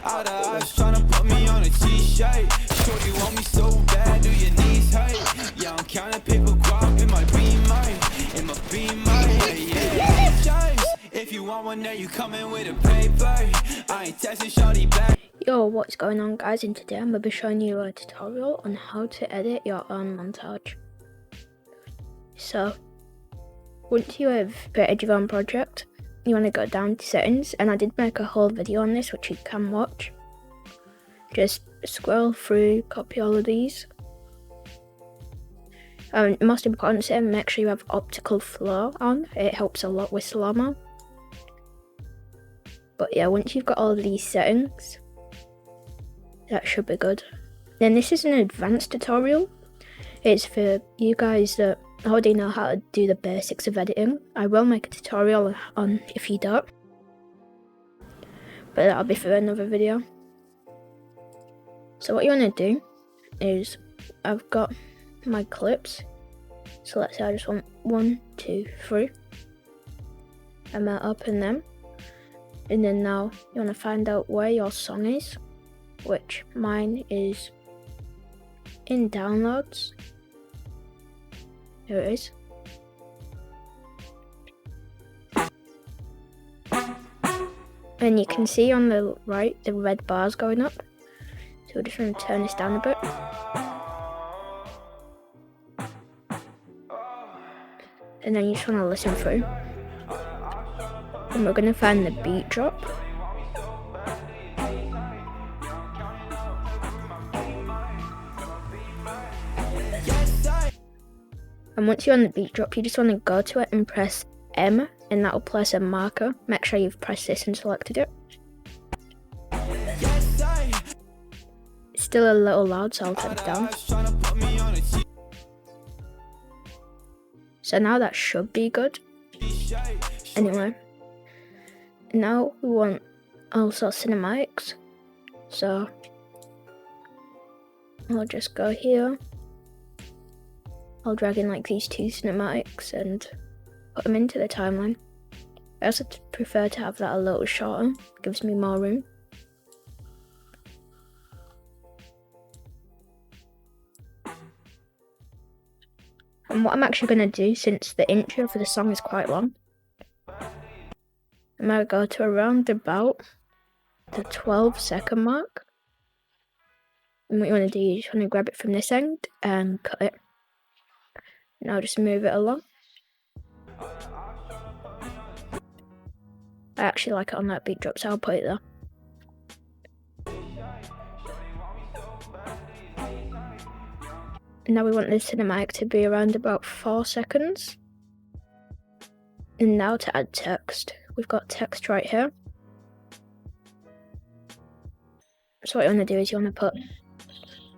Out of eyes tryna put me on a t-shirt. Sure you want me so bad, do your knees hurt? Yeah, I'm counting paper guap in my beamer. In my beamer, yeah. James, if you want one there, you coming with a paper. I ain't texting shawty back. Yo, what's going on guys, and today I'm going to be showing you a tutorial on how to edit your own montage. So, once you have created your own project, you want to go down to settings, and I did make a whole video on this which you can watch. Just scroll through, copy all of these. Most important setting, make sure you have optical flow on, it helps a lot with slow-mo. But yeah, once you've got all of these settings, that should be good. Then this is an advanced tutorial. It's for you guys that already know how to do the basics of editing. I will make a tutorial on if you don't, but that'll be for another video. So what you want to do is, I've got my clips. So let's say I just want 1, 2, 3. I'm going to open them. And then now you want to find out where your song is, which mine is in downloads. Here it is. And you can see on the right the red bars going up. So we're just going to turn this down a bit. And then you just want to listen through. And we're going to find the beat drop. And once you're on the beat drop, you just want to go to it and press M, and that will place a marker. Make sure you've pressed this and selected it. It's still a little loud, so I'll turn it down. So now that should be good. Anyway, now we want also cinematics. So I'll just go here. I'll drag in like these 2 cinematics and put them into the timeline. I also prefer to have that a little shorter, gives me more room. And what I'm actually going to do, since the intro for the song is quite long, I'm going to go to around about the 12-second mark. And what you want to do, you just want to grab it from this end and cut it. Now just move it along. I actually like it on that beat drop, so I'll put it there. And now we want the cinematic to be around about 4 seconds. And now to add text. We've got text right here. So what you want to do is you want to put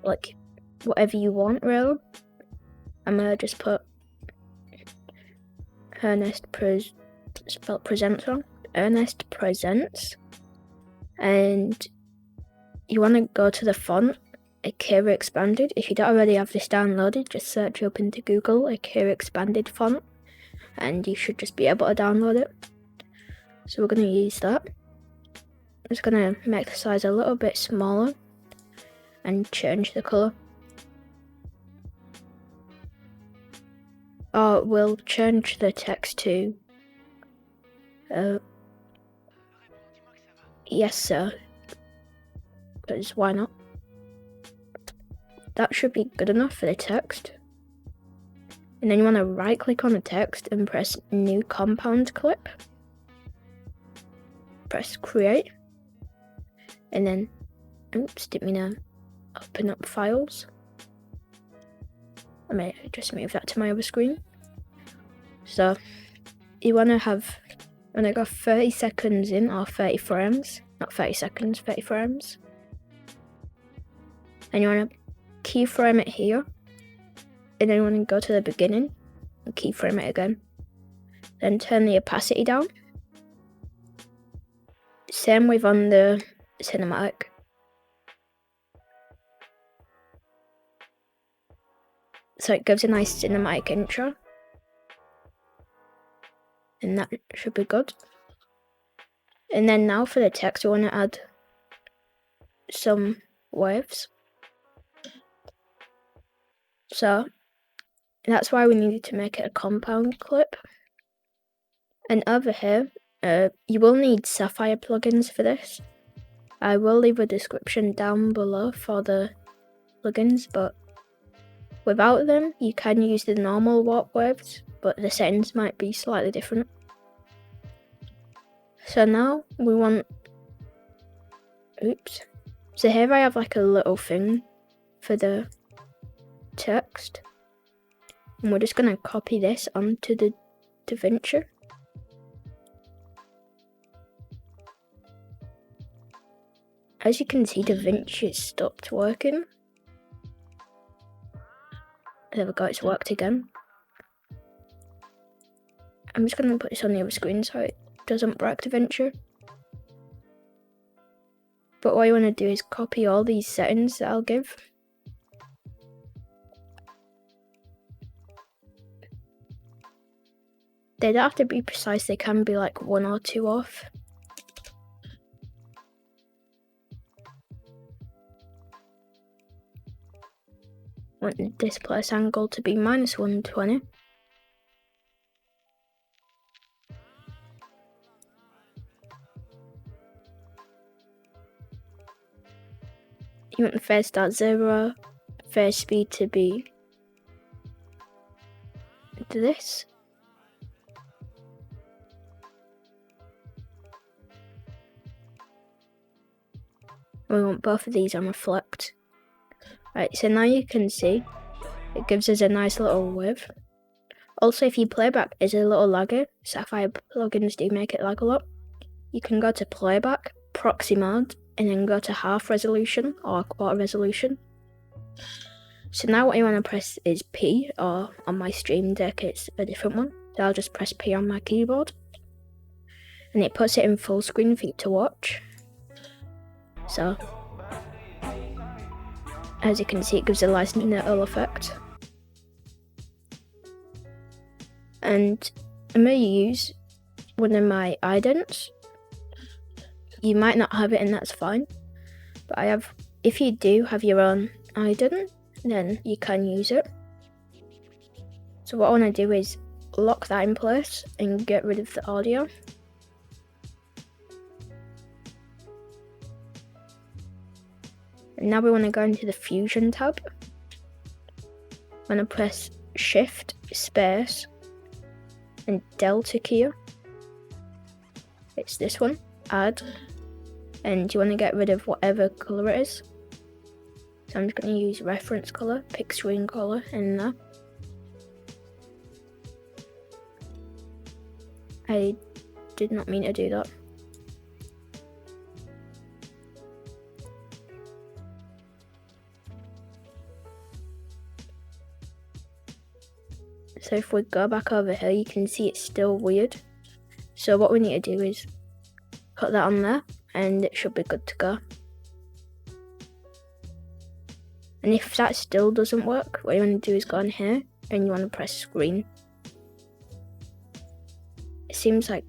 like whatever you want, really. I'm gonna just put Ernest spelled presents wrong. Ernest presents, and you want to go to the font Akira Expanded. If you don't already have this downloaded, just search up into Google Akira Expanded font, and you should just be able to download it. So we're gonna use that. I'm just gonna make the size a little bit smaller and change the color. Oh, we'll change the text to yes sir, because why not? That should be good enough for the text. And then you want to right click on the text and press new compound clip. Press create. And then, oops, didn't mean to open up files. I may just move that to my other screen. So you want to go 30 seconds in, or 30 frames, not 30 seconds, 30 frames. And you want to keyframe it here, and then you want to go to the beginning and keyframe it again. Then turn the opacity down. Same with on the cinematic. So it gives a nice cinematic intro. And that should be good. And then now for the text, we want to add some waves. So that's why we needed to make it a compound clip. And over here, you will need Sapphire plugins for this. I will leave a description down below for the plugins, but without them, you can use the normal warp waves, but the settings might be slightly different. So now we want, so here I have like a little thing for the text, and we're just gonna copy this onto the Davinci. As you can see, Davinci stopped working. There we go, it's worked again. I'm just gonna put this on the other screen so it doesn't break Davinci. But what you want to do is copy all these settings that I'll give. They don't have to be precise, they can be like 1 or 2 off. Want the displace angle to be -120. You want the phase start 0, phase speed to be this. We want both of these on reflect. Right, so now you can see it gives us a nice little wave. Also, if you playback is a little laggy, Sapphire plugins do make it lag a lot. You can go to playback, proxy mode, and then go to half resolution or quarter resolution. So now what you want to press is P, or on my stream deck it's a different one. So I'll just press P on my keyboard. And it puts it in full screen for you to watch. So, as you can see, it gives a nice little effect. And I'm going to use one of my idents. You might not have it and that's fine. But I have, if you do have your own ident, then you can use it. So what I want to do is lock that in place and get rid of the audio. And now we want to go into the Fusion tab. I'm going to press Shift, Space, and Delta key. It's this one, Add. And you want to get rid of whatever colour it is. So I'm just going to use reference colour, pick screen colour in there. I did not mean to do that. So if we go back over here, you can see it's still weird. So what we need to do is put that on there and it should be good to go. And if that still doesn't work, what you want to do is go in here and you want to press screen. It seems like...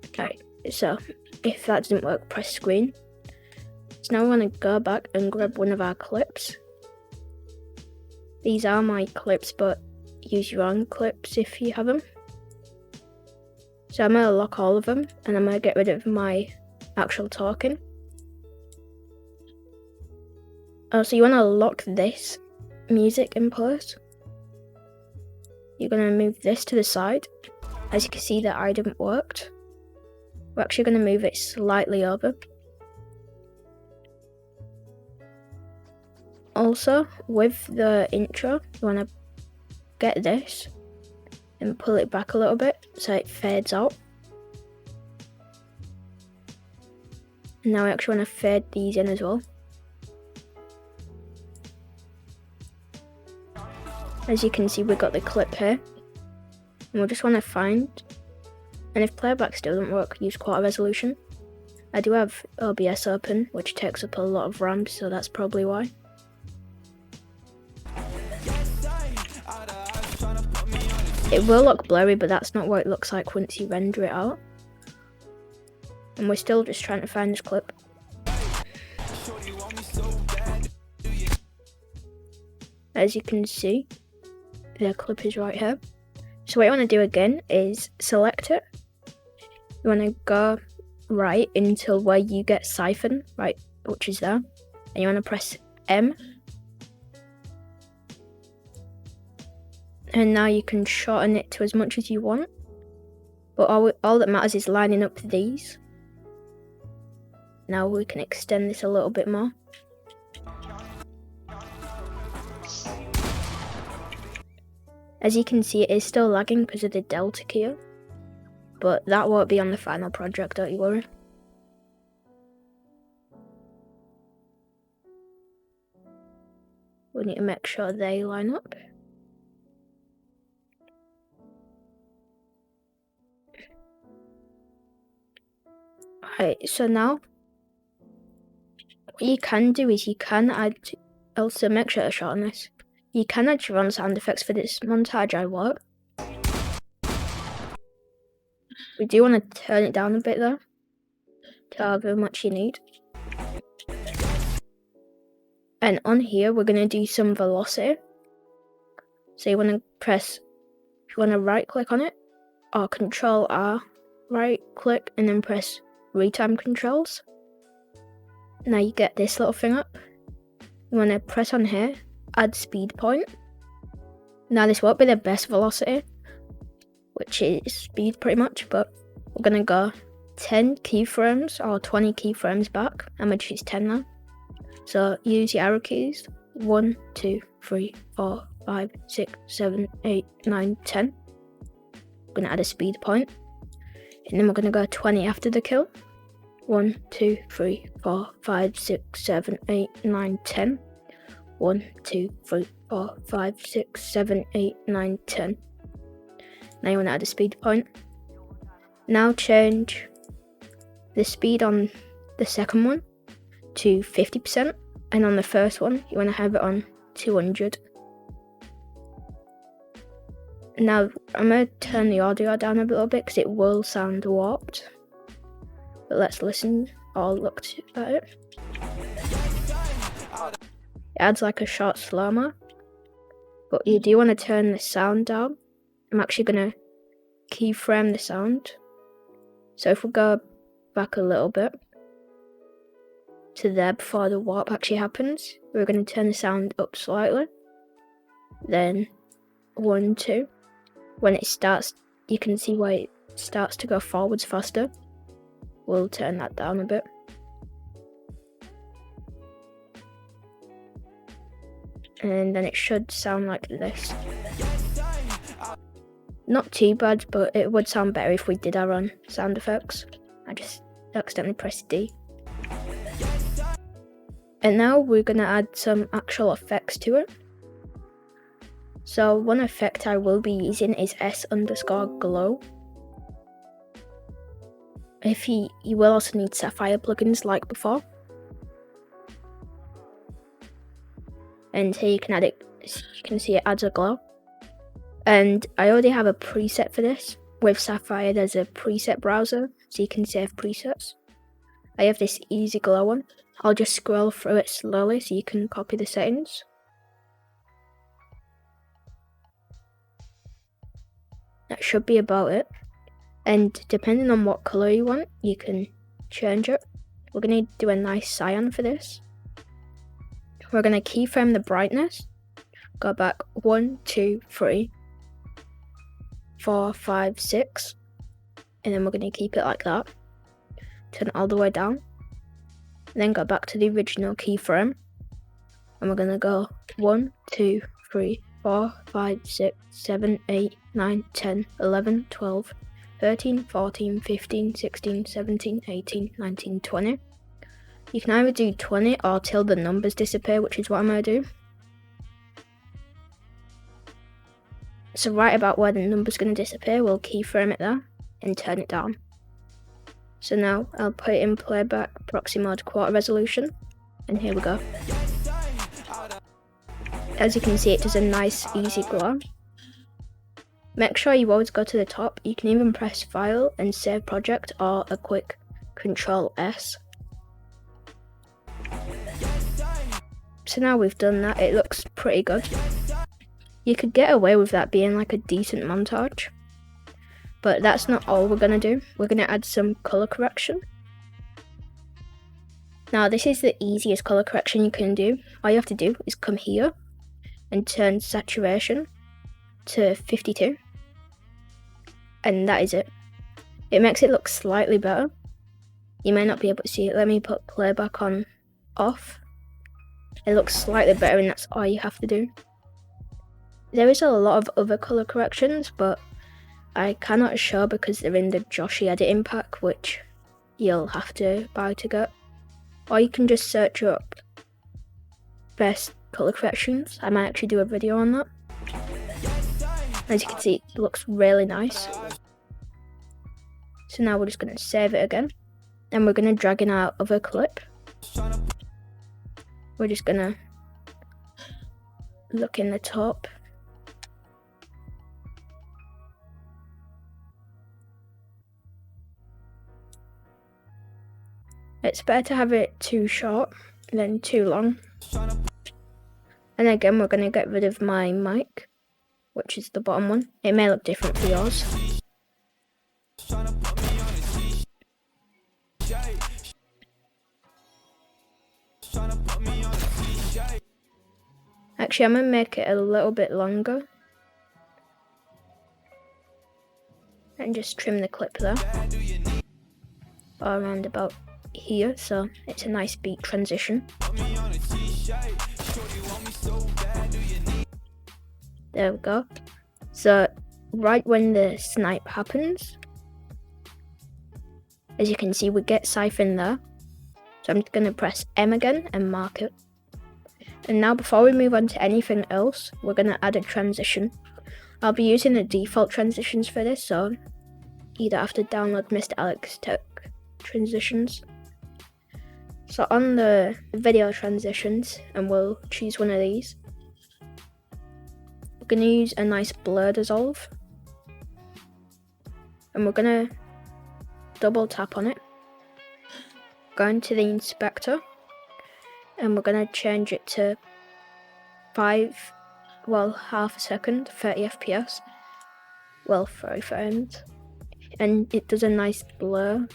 Okay, so if that doesn't work, press screen. So now we want to go back and grab one of our clips. These are my clips, but use your own clips if you have them. So I'm going to lock all of them and I'm going to get rid of my actual talking. So you want to lock this music in place. You're going to move this to the side. As you can see, that ident worked. We're actually going to move it slightly over. Also, with the intro, you want to get this and pull it back a little bit so it fades out. And now I actually want to fade these in as well. As you can see, we've got the clip here. And we'll just want to find, and if playback still doesn't work, use quarter resolution. I do have OBS open, which takes up a lot of RAM, so that's probably why. It will look blurry, but that's not what it looks like once you render it out. And we're still just trying to find this clip. As you can see, the clip is right here. So what you want to do again is select it. You want to go right until where you get siphon, right, which is there. And you want to press M. And now you can shorten it to as much as you want. But all that matters is lining up these. Now we can extend this a little bit more. As you can see, it is still lagging because of the delta key, but that won't be on the final project, don't you worry. We need to make sure they line up. Alright, so now what you can do is you can add, also make sure to shorten this. You can add your own sound effects for this montage I want. We do want to turn it down a bit though, to however much you need. And on here we're going to do some velocity. So you want to press, if you want to right click on it, or Control R, right click and then press retime controls. Now you get this little thing up. You want to press on here, add speed point. Now this won't be the best velocity, which is speed pretty much, but we're going to go 10 keyframes or 20 keyframes back. I'm going to choose 10 now. So use your arrow keys. 1, 2, 3, 4, 5, 6, 7, 8, 9, 10. We're going to add a speed point. And then we're going to go 20 after the kill. 1, 2, 3, 4, 5, 6, 7, 8, 9, 10. 1, 2, 3, 4, 5, 6, 7, 8, 9, 10. Now you want to add a speed point. Now change the speed on the second one to 50%, and on the first one you want to have it on 200. Now I'm going to turn the audio down a little bit because it will sound warped. But let's listen or look at it. It adds like a short slow-mo, but you do want to turn the sound down. I'm actually going to keyframe the sound. So if we go back a little bit to there before the warp actually happens, we're going to turn the sound up slightly. Then 1, 2. When it starts, you can see where it starts to go forwards faster. We'll turn that down a bit. And then it should sound like this. Not too bad, but it would sound better if we did our own sound effects. I just accidentally pressed D. And now we're going to add some actual effects to it. So one effect I will be using is S_glow. You will also need Sapphire plugins like before. And here you can add it, you can see it adds a glow. And I already have a preset for this. With Sapphire there's a preset browser, so you can save presets. I have this easy glow one. I'll just scroll through it slowly so you can copy the settings. That should be about it. And depending on what colour you want, you can change it. We're going to do a nice cyan for this. We're going to keyframe the brightness. Go back 1, 2, 3, 4, 5, 6. And then we're going to keep it like that. Turn it all the way down. And then go back to the original keyframe. And we're going to go 1, 2, 3, 4, 5, 6, 7, 8, 9, 10, 11, 12, 13, 14, 15, 16, 17, 18, 19, 20. You can either do 20 or till the numbers disappear, which is what I'm going to do. So right about where the number's going to disappear, we'll keyframe it there and turn it down. So now I'll put it in playback proxy mode quarter resolution, and here we go. As you can see, it does a nice easy glow. Make sure you always go to the top. You can even press file and save project or a quick Control S. So now we've done that, it looks pretty good. You could get away with that being like a decent montage. But that's not all we're going to do. We're going to add some colour correction. Now this is the easiest colour correction you can do. All you have to do is come here and turn saturation to 52. And that is it. It makes it look slightly better. You may not be able to see it. Let me put playback on off. It looks slightly better and that's all you have to do. There is a lot of other colour corrections, but I cannot show because they're in the Joshi editing pack, which you'll have to buy to get. Or you can just search up best colour corrections. I might actually do a video on that. As you can see, it looks really nice. So now we're just going to save it again. And we're going to drag in our other clip. We're just going to look in the top. It's better to have it too short than too long. And again, we're going to get rid of my mic, which is the bottom one. It may look different for yours. Actually, I'm going to make it a little bit longer. And just trim the clip there. Around about here, so it's a nice beat transition. There we go. So right when the snipe happens, as you can see, we get siphon there. So I'm just going to press M again and mark it. And now before we move on to anything else, we're going to add a transition. I'll be using the default transitions for this, so either have to download Mr. Alex Tech transitions. So on the video transitions, and we'll choose one of these, we're going to use a nice blur dissolve, and we're going to double tap on it, go into the inspector, and we're going to change it to half a second, 30 FPS, 30 frames, and it does a nice blur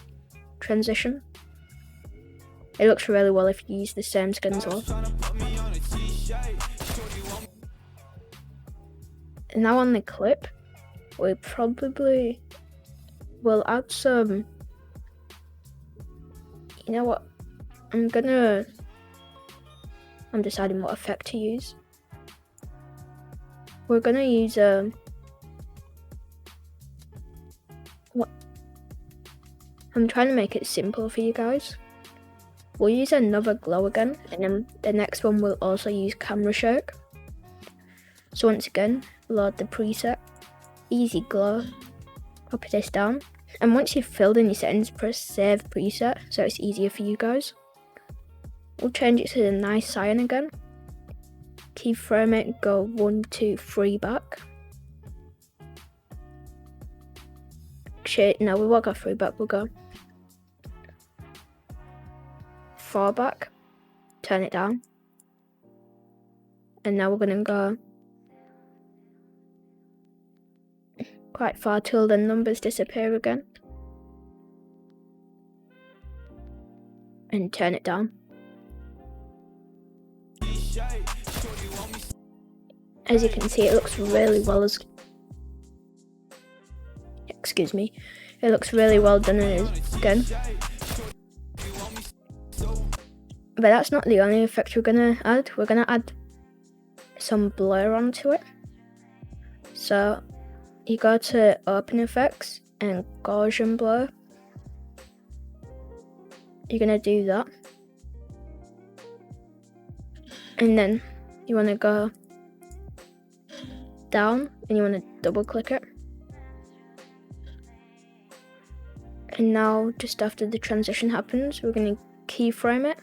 transition. It looks really well if you use the same skin as well. And now on the clip, we probably will add some, you know what, I'm deciding what effect to use. We're gonna use I'm trying to make it simple for you guys. We'll use another glow again, and then the next one we'll also use camera shake. So once again, load the preset, easy glow, copy this down, and once you've filled in your settings, press save preset so it's easier for you guys. We'll change it to the nice cyan again, keyframe it, go 1, 2, 3 back. Actually, no, we won't go 3 back, we'll go 4 back, turn it down, and now we're going to go quite far till the numbers disappear again, and turn it down. As you can see, it looks really well it looks really well done again. But that's not the only effect we're gonna add. We're gonna add some blur onto it. So you go to Open Effects and Gaussian Blur. You're gonna do that. And then you wanna go down and you wanna double click it. And now just after the transition happens, we're gonna keyframe it.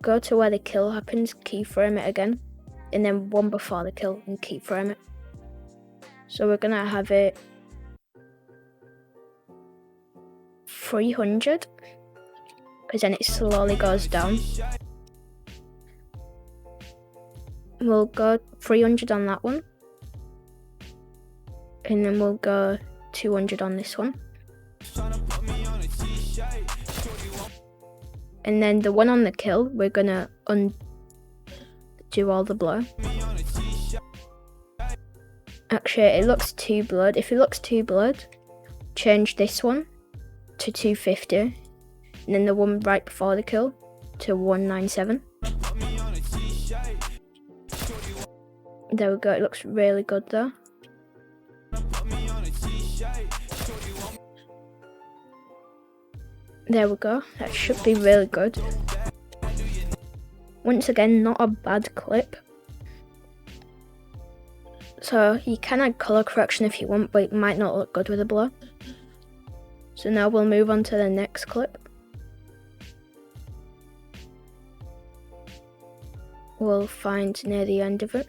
Go to where the kill happens, keyframe it again, and then one before the kill and keyframe it. So we're gonna have it 300, because then it slowly goes down. We'll go 300 on that one. And then we'll go 200 on this one. And then the one on the kill, we're gonna undo all the blur. Actually, it looks too blurred. If it looks too blurred, change this one to 250. And then the one right before the kill to 197. There we go, it looks really good there. There we go, that should be really good. Once again, not a bad clip. So you can add color correction if you want, but it might not look good with a blur. So now we'll move on to the next clip. We'll find near the end of it.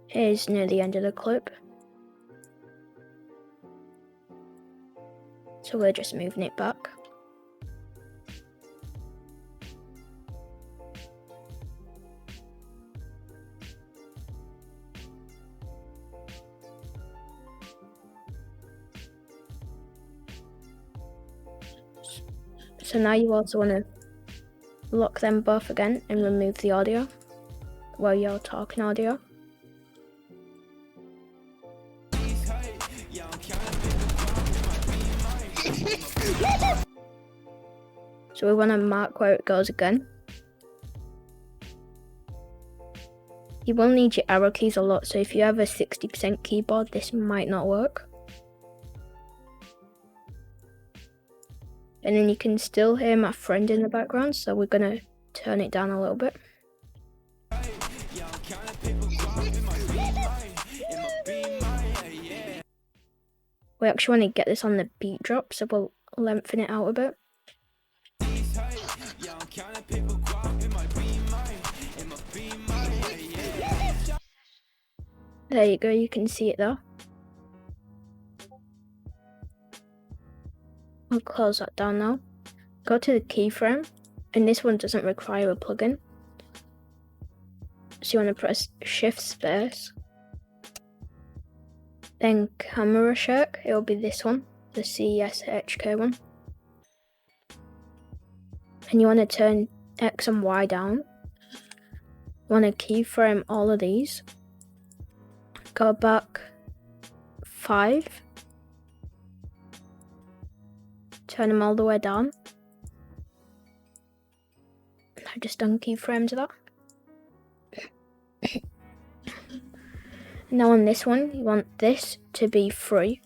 Here's near the end of the clip. So we're just moving it back. So now you also want to lock them both again and remove the audio while you're talking audio. So we want to mark where it goes again. You will need your arrow keys a lot, so if you have a 60% keyboard, this might not work. And then you can still hear my friend in the background, so we're going to turn it down a little bit. We actually want to get this on the beat drop, so we'll lengthen it out a bit. There you go, you can see it there. I'll close that down now. Go to the keyframe, and this one doesn't require a plugin. So you want to press Shift Space. Then camera shake, it'll be this one, the CSHK one. And you want to turn X and Y down. You want to keyframe all of these. Go back 5. Turn them all the way down. I just done keyframes of that. Now on this one, you want this to be 3.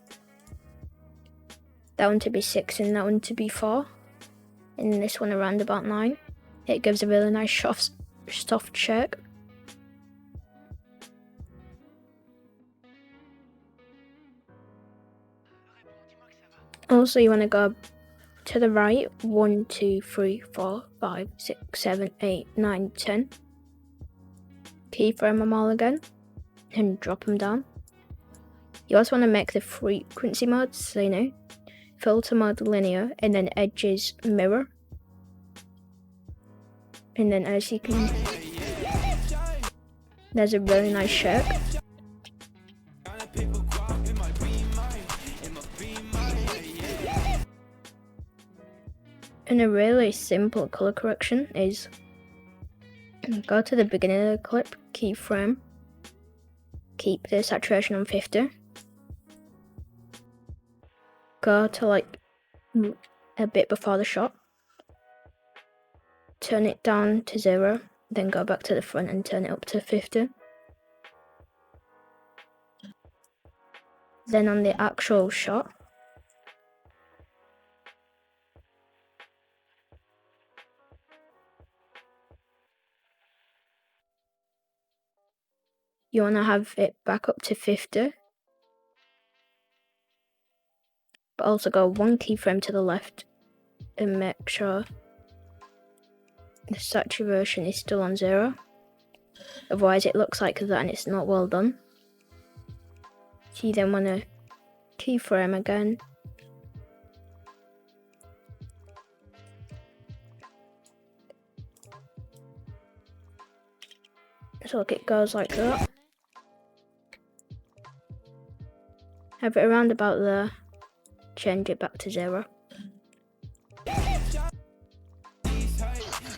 That one to be 6 and that one to be 4. And this one around about 9. It gives a really nice soft shake. Also, you want to go to the right 1, 2, 3, 4, 5, 6, 7, 8, 9, 10. Keyframe them all again and drop them down. You also want to make the frequency modes, so you know, filter mode linear and then edges mirror. And then as you can, there's a really nice shape. And a really simple color correction is go to the beginning of the clip, keyframe, keep the saturation on 50, go to like a bit before the shot, turn it down to 0, then go back to the front and turn it up to 50. Then on the actual shot, you want to have it back up to 50, but also go 1 keyframe to the left and make sure the saturation is still on 0, otherwise it looks like that and it's not well done. So you then want to keyframe again. So look, it goes like that. Have it around about there. Change it back to 0.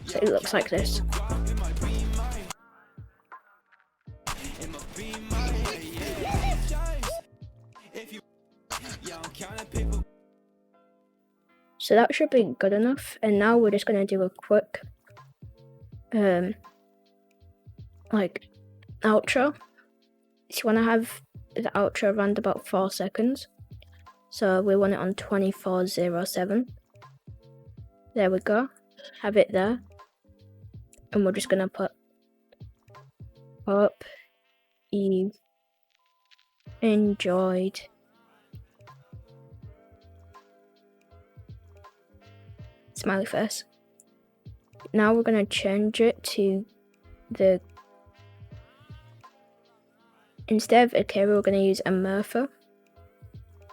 So it looks like this. So that should be good enough. And now we're just going to do a quick like outro. So you want to have the outro around about 4 seconds. So we want it on 24:07. There we go. Have it there. And we're just going to put hope you enjoyed smiley face. Now we're going to change it to the, instead of Akira, we're going to use a Murphy.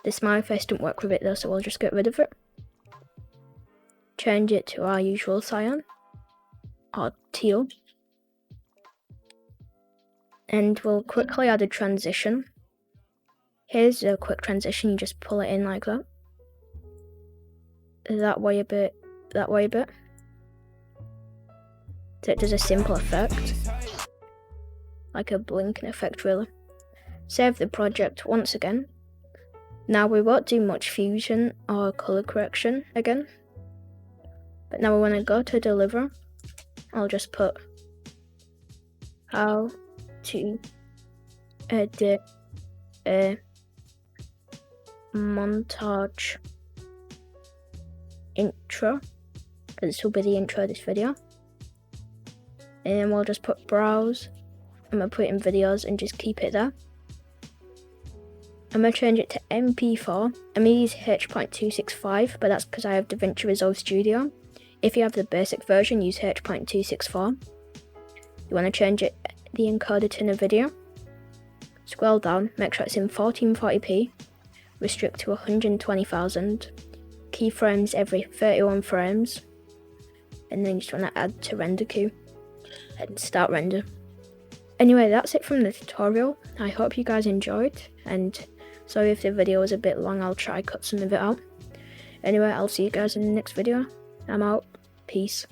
The smiley face didn't work with it though, so we'll just get rid of it. Change it to our usual cyan or teal. And we'll quickly add a transition. Here's a quick transition, you just pull it in like that. That way a bit, that way a bit. So it does a simple effect. Like a blinking effect really. Save the project once again. Now we won't do much fusion or color correction again. But now we want to go to deliver. I'll just put how to edit a montage intro. This will be the intro of this video. And we'll just put browse. I'm going to put it in videos and just keep it there. I'm going to change it to MP4. I'm going to use H.265, but that's because I have Davinci Resolve Studio. If you have the basic version, use H.264. You want to change it, the encoder to NVIDIA. Scroll down, make sure it's in 1440p. Restrict to 120,000. Keyframes every 31 frames. And then you just want to add to render queue. And start render. Anyway, that's it from the tutorial. I hope you guys enjoyed. And sorry if the video was a bit long, I'll try cut some of it out. Anyway, I'll see you guys in the next video. I'm out. Peace.